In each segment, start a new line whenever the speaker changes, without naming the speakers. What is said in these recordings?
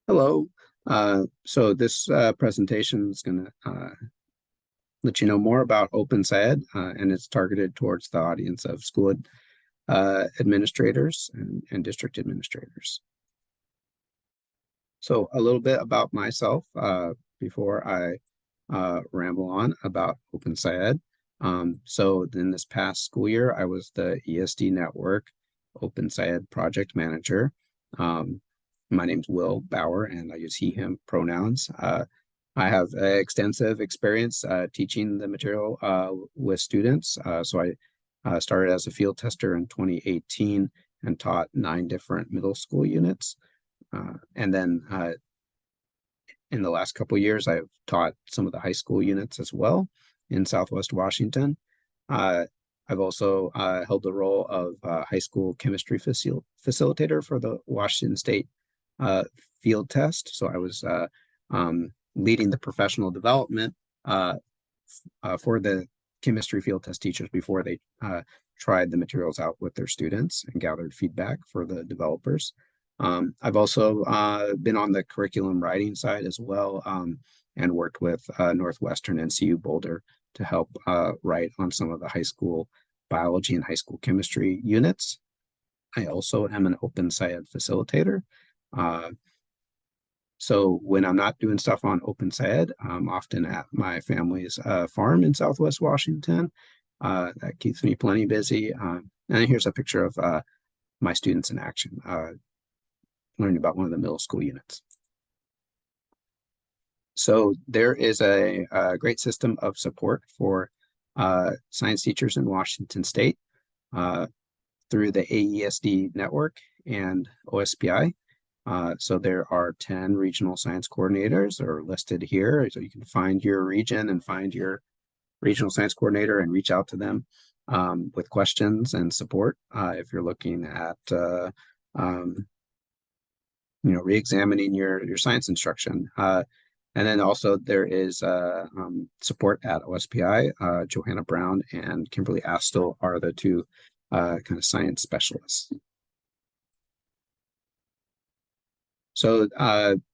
Hello. So this presentation is going to let you know more about OpenSciEd, and it's targeted towards the audience of school administrators and district administrators. So a little bit about myself before I ramble on about OpenSciEd. So in this past school year, I was the ESD Network OpenSciEd project manager. My name's Will Bauer, and I use he, him pronouns. I have extensive experience teaching the material with students. So I started as a field tester in 2018 and taught 9 different middle school units. And then in the last couple of years, I've taught some of the high school units as well in Southwest Washington. I've also held the role of high school chemistry facilitator for the Washington State field test. So I was leading the professional development for the chemistry field test teachers before they tried the materials out with their students and gathered feedback for the developers. I've also been on the curriculum writing side as well, and worked with Northwestern and CU Boulder to help write on some of the high school biology and high school chemistry units. I also am an OpenSciEd facilitator. So when I'm not doing stuff on OpenSciEd, I'm often at my family's farm in Southwest Washington. That keeps me plenty busy. And here's a picture of my students in action, learning about one of the middle school units. So there is a great system of support for science teachers in Washington State through the AESD network and OSPI. So there are 10 regional science coordinators that are listed here. So you can find your region and find your regional science coordinator and reach out to them with questions and support if you're looking at re-examining your science instruction. And then also there is support at OSPI. Johanna Brown and Kimberly Astle are the two kind of science specialists. So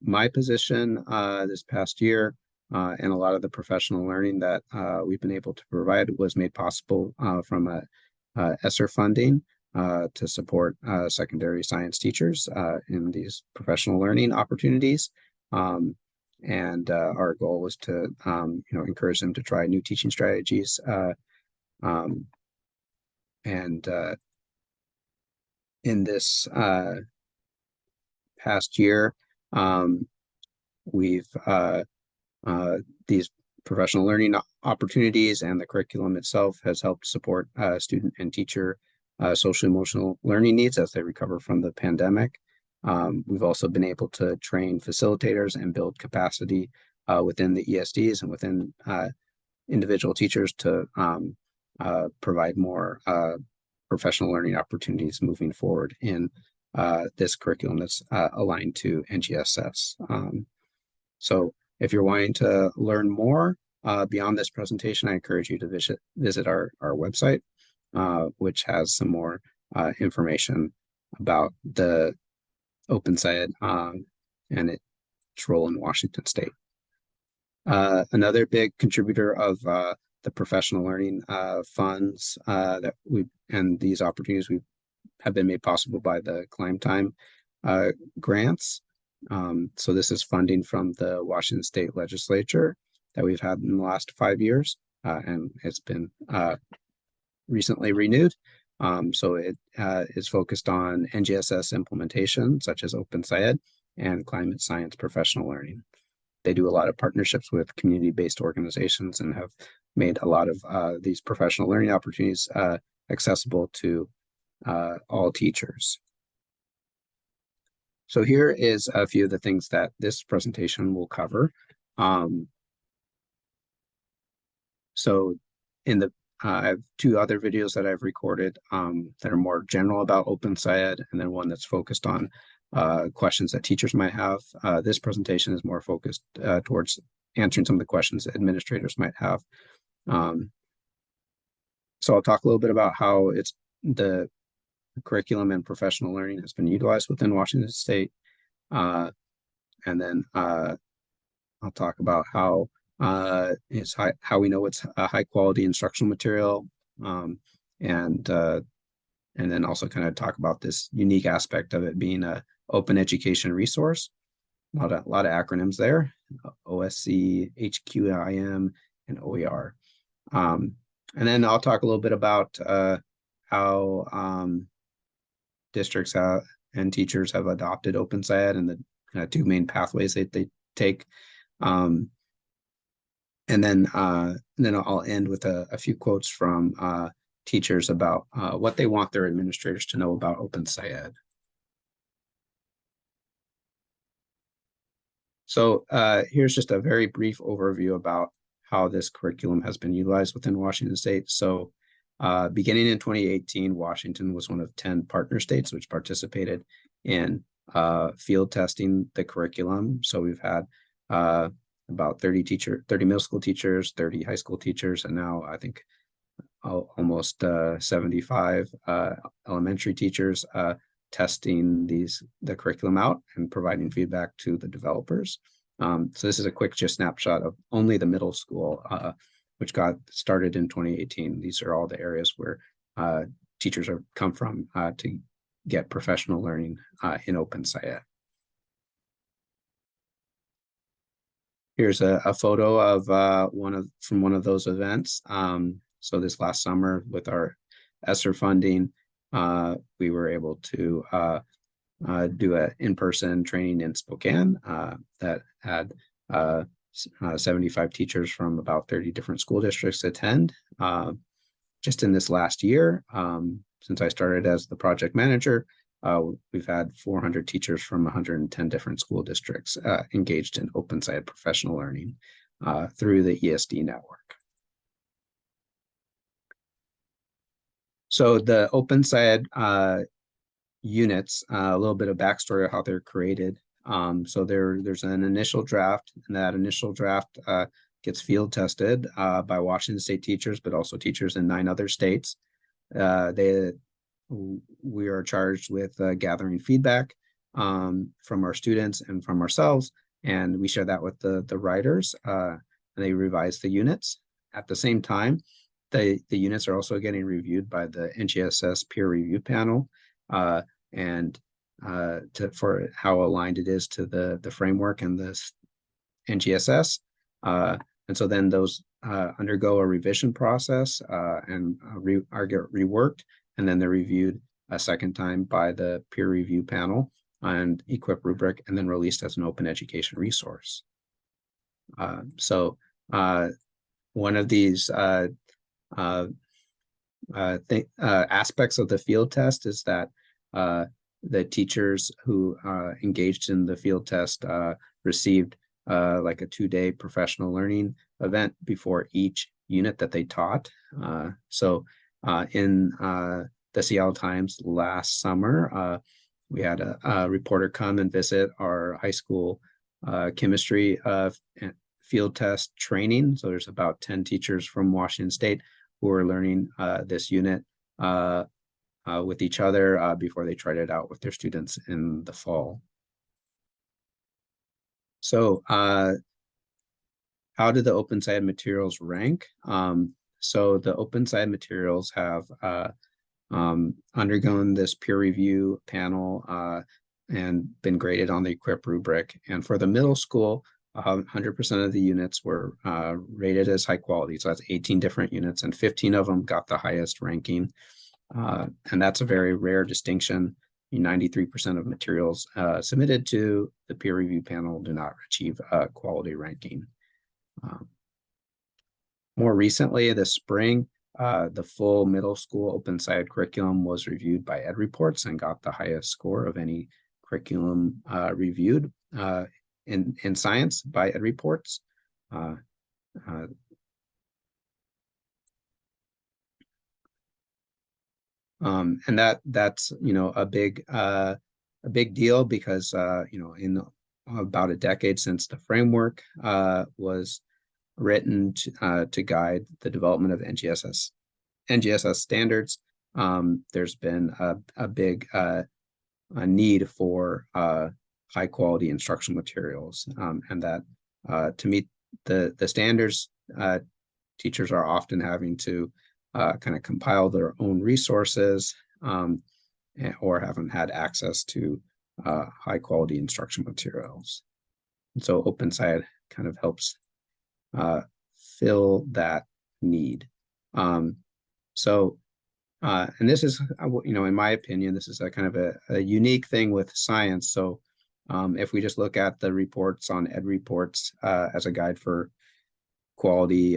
my position this past year and a lot of the professional learning that we've been able to provide was made possible from ESSER funding to support secondary science teachers in these professional learning opportunities. And our goal was to encourage them to try new teaching strategies. In this past year, we've these professional learning opportunities and the curriculum itself has helped support student and teacher social emotional learning needs as they recover from the pandemic. We've also been able to train facilitators and build capacity within the ESDs and within individual teachers to provide more professional learning opportunities moving forward in this curriculum that's aligned to NGSS. So if you're wanting to learn more beyond this presentation, I encourage you to visit our website, which has some more information about the OpenSciEd and its role in Washington State. Another big contributor of the professional learning funds that and these opportunities have been made possible by the Climb Time grants. So this is funding from the Washington State Legislature that we've had in the last 5 years, and it's been recently renewed. So it is focused on NGSS implementation, such as OpenSciEd and climate science professional learning. They do a lot of partnerships with community-based organizations and have made a lot of these professional learning opportunities accessible to all teachers. So here is a few of the things that this presentation will cover. So in the I have 2 other videos that I've recorded that are more general about OpenSciEd, and then one that's focused on questions that teachers might have. This presentation is more focused towards answering some of the questions that administrators might have. So I'll talk a little bit about how the curriculum and professional learning has been utilized within Washington State. and then I'll talk about how how we know it's a high quality instructional material, um, and uh, and then also kind of talk about this unique aspect of it being a open education resource. A lot of acronyms there: OSC, HQIM, and OER. And then I'll talk a little bit about how districts and teachers have adopted OpenSciEd and the kind of two main pathways that they take. Um, and then I'll end with a few quotes from teachers about what they want their administrators to know about OpenSciEd. So here's just a very brief overview about how this curriculum has been utilized within Washington State. So beginning in 2018, Washington was one of 10 partner states which participated in field testing the curriculum. So we've had about 30 middle school teachers, 30 high school teachers, and now I think almost 75 elementary teachers testing the curriculum out and providing feedback to the developers. So this is a quick just snapshot of only the middle school, which got started in 2018. These are all the areas where teachers have come from to get professional learning in OpenSciEd. Here's a photo of from one of those events. So this last summer with our ESSER funding, we were able to do an in-person training in Spokane that had 75 teachers from about 30 different school districts attend. Just in this last year, since I started as the project manager, we've had 400 teachers from 110 different school districts engaged in OpenSciEd professional learning through the ESD network. So the OpenSciEd units, a little bit of backstory of how they're created. So there's an initial draft, and that initial draft gets field tested by Washington State teachers, but also teachers in 9 other states. We are charged with gathering feedback from our students and from ourselves, and we share that with the writers, and they revise the units. At the same time, the units are also getting reviewed by the NGSS peer review panel, and for how aligned it is to the framework and the NGSS. And so then those undergo a revision process and get reworked, and then they're reviewed a second time by the peer review panel and equip rubric, and then released as an open education resource. So one of these aspects of the field test is that the teachers who engaged in the field test received like a 2-day professional learning event before each unit that they taught. So in the Seattle Times last summer, we had a reporter come and visit our high school chemistry field test training. So there's about 10 teachers from Washington State who are learning this unit with each other before they tried it out with their students in the fall. So how do the OpenSciEd materials rank? So the OpenSciEd materials have undergone this peer review panel and been graded on the equip rubric. And for the middle school, 100% of the units were rated as high quality. So that's 18 different units, and 15 of them got the highest ranking. And that's a very rare distinction. 93% of materials submitted to the peer review panel do not achieve quality ranking. More recently, this spring, the full middle school OpenSciEd curriculum was reviewed by EdReports and got the highest score of any curriculum reviewed in science by EdReports. And that's a big deal because in about a decade since the framework was written to guide the development of NGSS standards, there's been a big need for high quality instructional materials, and that to meet the standards, teachers are often having to kind of compile their own resources, or haven't had access to high quality instructional materials. And so OpenSciEd kind of helps fill that need. So and this is, in my opinion, this is a kind of a unique thing with science. So if we just look at the reports on Ed Reports as a guide for quality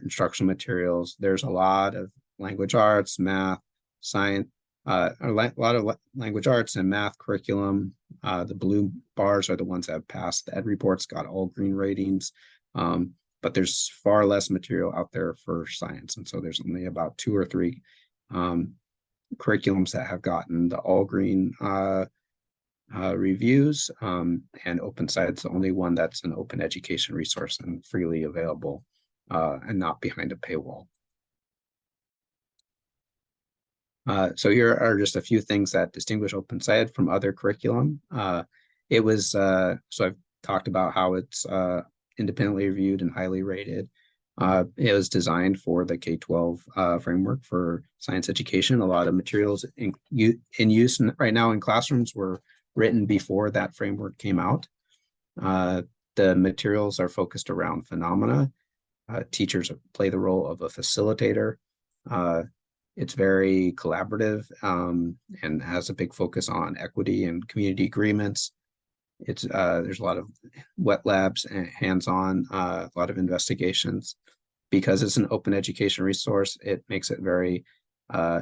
instructional materials, there's a lot of language arts, math, science, a lot of language arts and math curriculum. The blue bars are the ones that have passed the Ed Reports, got all green ratings. But there's far less material out there for science. And so there's only about 2 or 3 curriculums that have gotten the all green reviews, and OpenSciEd's the only one that's an open education resource and freely available and not behind a paywall. So here are just a few things that distinguish OpenSciEd from other curriculum. It was, so I've talked about how it's independently reviewed and highly rated. It was designed for the K-12 framework for science education. A lot of materials in use right now in classrooms were written before that framework came out. The materials are focused around phenomena. Teachers play the role of a facilitator. It's very collaborative and has a big focus on equity and community agreements. It's there's a lot of wet labs and hands-on, a lot of investigations. Because it's an open education resource, it makes it very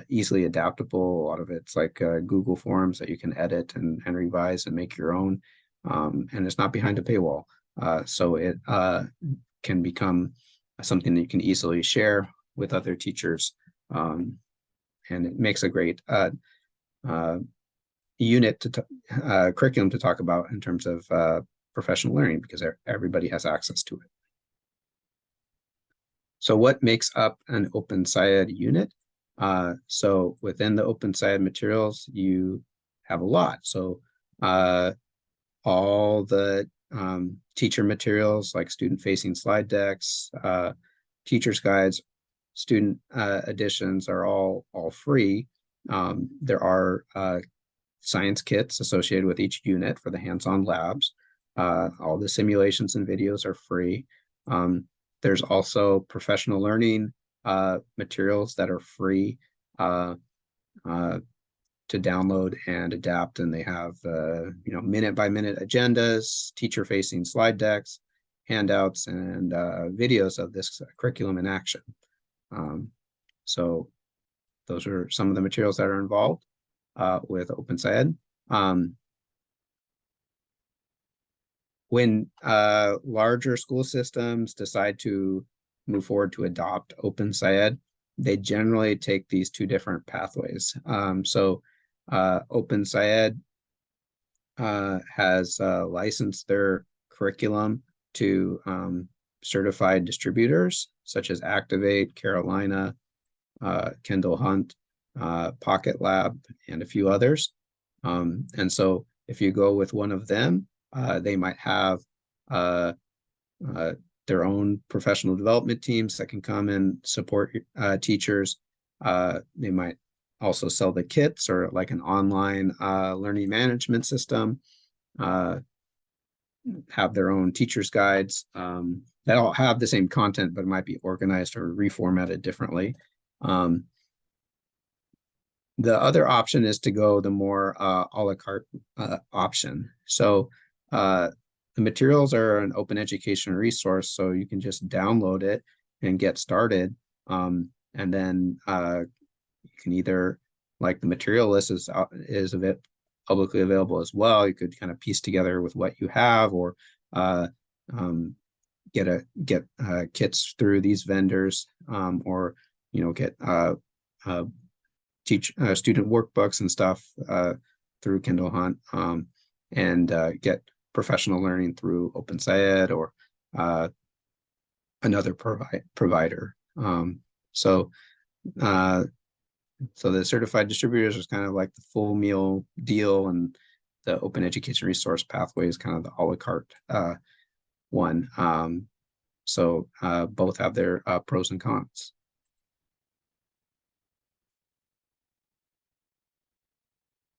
easily adaptable. A lot of it's like Google Forms that you can edit and revise and make your own, and it's not behind a paywall. So it can become something that you can easily share with other teachers, and it makes a great unit to curriculum to talk about in terms of professional learning, because everybody has access to it. So what makes up an OpenSciEd unit? So within the OpenSciEd materials, you have a lot. So all the teacher materials like student-facing slide decks, teacher's guides, student editions are all free. There are science kits associated with each unit for the hands-on labs. All the simulations and videos are free. There's also professional learning materials that are free to download and adapt, and they have minute-by-minute agendas, teacher-facing slide decks, handouts, and videos of this curriculum in action. So those are some of the materials that are involved with OpenSciEd. When larger school systems decide to move forward to adopt OpenSciEd, they generally take these 2 different pathways. So OpenSciEd has licensed their curriculum to certified distributors such as Activate, Carolina, Kendall Hunt, Pocket Lab, and a few others. And so if you go with one of them, they might have their own professional development teams that can come and support teachers. They might also sell the kits or like an online learning management system, have their own teacher's guides that all have the same content, but it might be organized or reformatted differently. The other option is to go the more a la carte option. So the materials are an open education resource, so you can just download it and get started. And then you can either, like the material list is publicly available as well. You could kind of piece together with what you have, or get kits through these vendors, or get student workbooks and stuff through Kindle Hunt, and get professional learning through OpenSciEd or another provider. So the certified distributors is kind of like the full meal deal, and the Open Education Resource Pathway is kind of the a la carte one. So both have their pros and cons.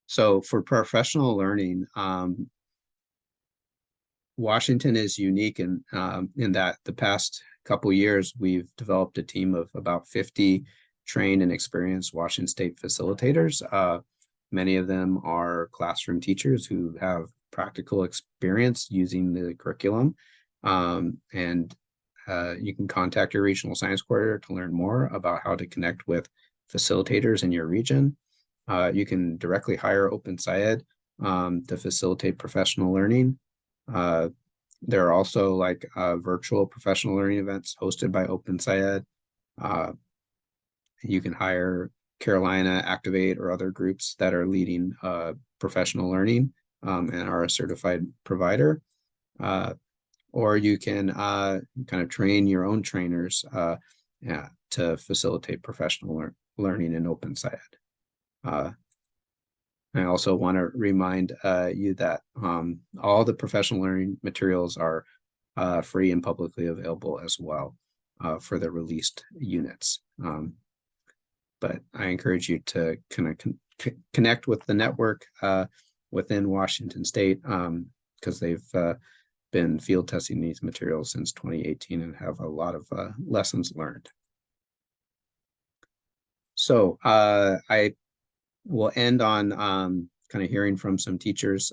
So for professional learning, Washington is unique in that the past couple years, we've developed a team of about 50 trained and experienced Washington State facilitators. Many of them are classroom teachers who have practical experience using the curriculum. And you can contact your regional science coordinator to learn more about how to connect with facilitators in your region. You can directly hire OpenSciEd to facilitate professional learning. There are also like virtual professional learning events hosted by OpenSciEd. You can hire Carolina, Activate, or other groups that are leading professional learning and are a certified provider. Or you can kind of train your own trainers to facilitate professional learning in OpenSciEd. I also want to remind you that all the professional learning materials are free and publicly available as well for the released units. But I encourage you to kind of connect with the network within Washington State because they've been field testing these materials since 2018 and have a lot of lessons learned. So I will end on kind of hearing from some teachers.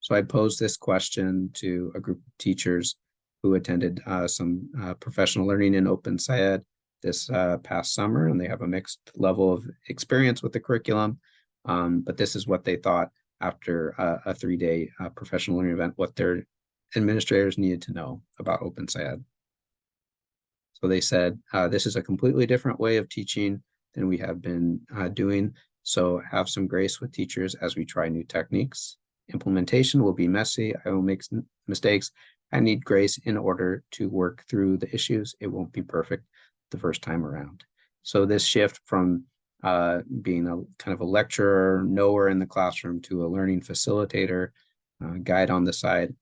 So I posed this question to a group of teachers who attended some professional learning in OpenSciEd this past summer, and they have a mixed level of experience with the curriculum. But this is what they thought after a 3-day professional learning event, what their administrators needed to know about OpenSciEd. So they said, this is a completely different way of teaching than we have been doing. So have some grace with teachers as we try new techniques. Implementation will be messy. I will make mistakes. I need grace in order to work through the issues. It won't be perfect the first time around. So this shift from being a kind of a lecturer, knower in the classroom to a learning facilitator, guide on the side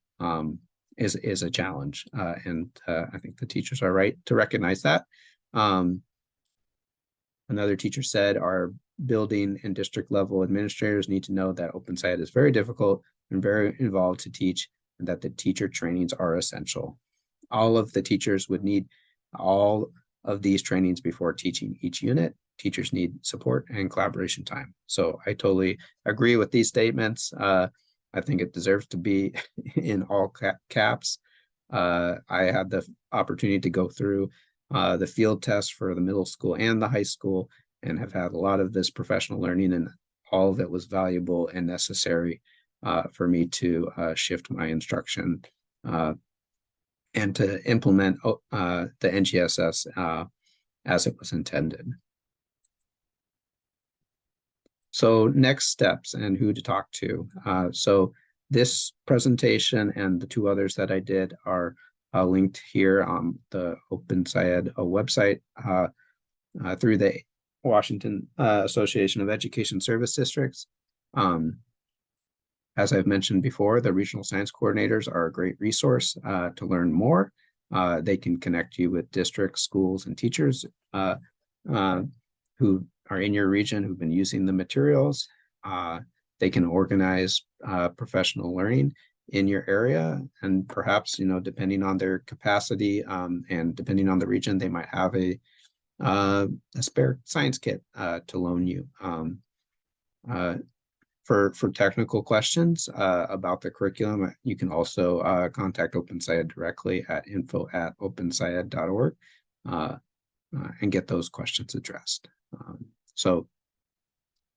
is a challenge. And I think the teachers are right to recognize that. Another teacher said our building and district level administrators need to know that OpenSciEd is very difficult and very involved to teach, and that the teacher trainings are essential. All of the teachers would need all of these trainings before teaching each unit. Teachers need support and collaboration time. So I totally agree with these statements. I think it deserves to be in all caps. I had the opportunity to go through the field test for the middle school and the high school, and have had a lot of this professional learning, and all of it was valuable and necessary for me to shift my instruction and to implement the NGSS as it was intended. So next steps and who to talk to. So this presentation and the 2 others that I did are linked here on the OpenSciEd website through the Washington Association of Education Service Districts. As I've mentioned before, the regional science coordinators are a great resource to learn more. They can connect you with districts, schools, and teachers who are in your region who've been using the materials. They can organize professional learning in your area, and perhaps, depending on their capacity and depending on the region, they might have a spare science kit to loan you. For technical questions about the curriculum, you can also contact OpenSciEd directly at info@openscied.org and get those questions addressed. So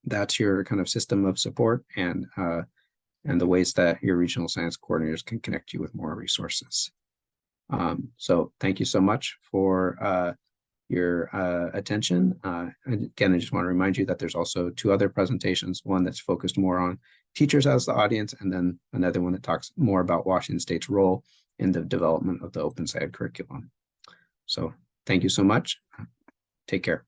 that's your kind of system of support and the ways that your regional science coordinators can connect you with more resources. So thank you so much for your attention. Again, I just want to remind you that there's also 2 other presentations, one that's focused more on teachers as the audience, and then another one that talks more about Washington State's role in the development of the OpenSciEd curriculum. So thank you so much. Take care.